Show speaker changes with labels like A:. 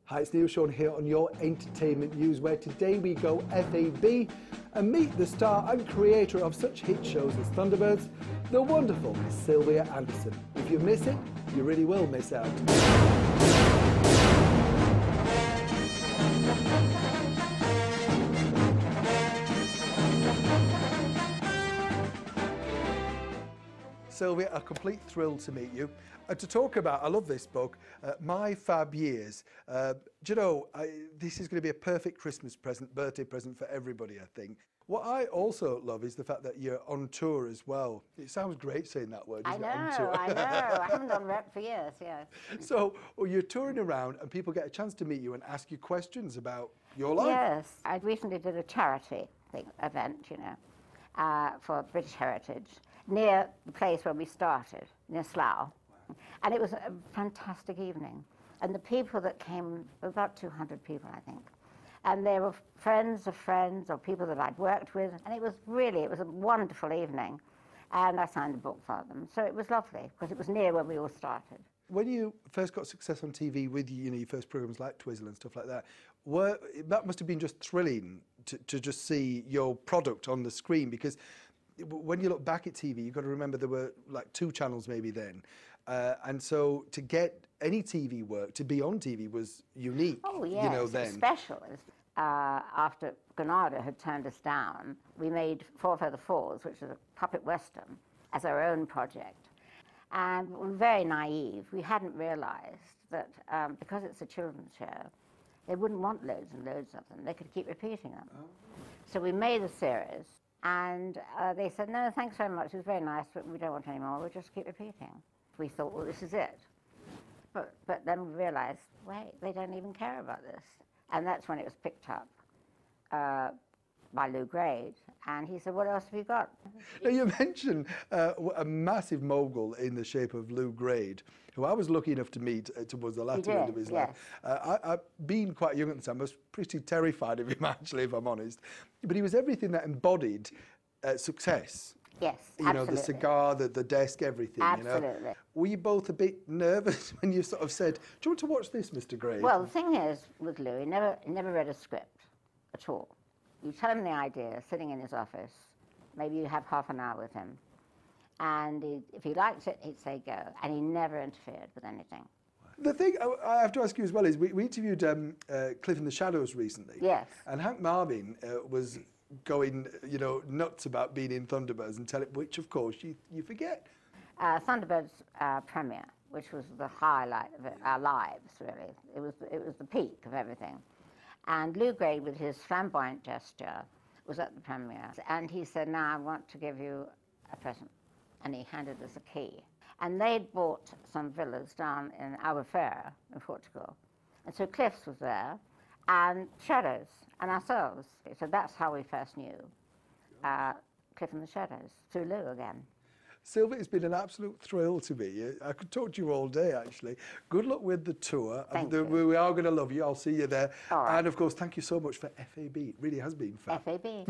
A: Hi, it's Neil Sean here on your entertainment news, where today we go FAB and meet the star and creator of such hit shows as Thunderbirds, the wonderful Miss Sylvia Anderson. If you miss it, you really will miss out. Sylvia, a complete thrill to meet you. To talk about, I love this book, My Fab Years. Do you know, this is going to be a perfect Christmas present, birthday present for everybody, I think. What I also love is the fact that you're on tour as well. It sounds great saying that word,
B: I
A: isn't
B: know,
A: it? On tour.
B: I know. I haven't done rep for years, yes.
A: So you're touring around and people get a chance to meet you and ask you questions about your life.
B: Yes, I recently did a charity event, you know, for British Heritage, near the place where we started, near Slough. And it was a fantastic evening. And the people that came, about 200 people, I think. And they were friends or people that I'd worked with. And it was a wonderful evening. And I signed a book for them. So it was lovely, because it was near where we all started.
A: When you first got success on TV with your first programs like Twizzle and stuff like that, that must have been just thrilling to just see your product on the screen, because when you look back at TV, you've got to remember there were like 2 channels maybe then. And so to get any TV work, to be on TV was unique,
B: oh, yes,
A: you know, then.
B: It was special. After Granada had turned us down, we made Four Feather Falls, which is a puppet western, as our own project. And we were very naive. We hadn't realized that because it's a children's show, they wouldn't want loads and loads of them. They could keep repeating them. Oh. So we made a series, and they said, no, thanks very much. It was very nice, but we don't want any more. We'll just keep repeating. We thought, well, this is it. But then we realized, wait, they don't even care about this. And that's when it was picked up by Lou Grade. And he said, what else have you got?
A: Now, you mentioned a massive mogul in the shape of Lou Grade, who I was lucky enough to meet towards the latter end of his life. I've been quite young at the time. I was pretty terrified of him, actually, if I'm honest. But he was everything that embodied success.
B: Yes,
A: you know, the cigar, the desk, everything.
B: Absolutely.
A: You know? Were you both a bit nervous when you sort of said, do you want to watch this, Mr. Grade?
B: Well, the thing is, with Lou, he never read a script at all. You tell him the idea, sitting in his office, maybe you have half an hour with him, and if he liked it, he'd say go, and he never interfered with anything.
A: The thing I have to ask you as well is, we interviewed Cliff in the Shadows recently.
B: Yes.
A: And Hank Marvin was going, you know, nuts about being in Thunderbirds, and which of course you forget.
B: Thunderbirds premiere, which was the highlight of our lives, really. It was the peak of everything. And Lou Grade, with his flamboyant gesture, was at the premiere, and he said, now I want to give you a present. And he handed us a key. And they'd bought some villas down in Albufeira in Portugal. And so Cliff's was there, and Shadows, and ourselves. So that's how we first knew Cliff and the Shadows, through Lou again.
A: Sylvia, it's been an absolute thrill to meet you. I could talk to you all day, actually. Good luck with the tour.
B: Thank you.
A: We are going to love you. I'll see you there.
B: All right.
A: And, of course, thank you so much for FAB. It really has been fun.
B: FAB.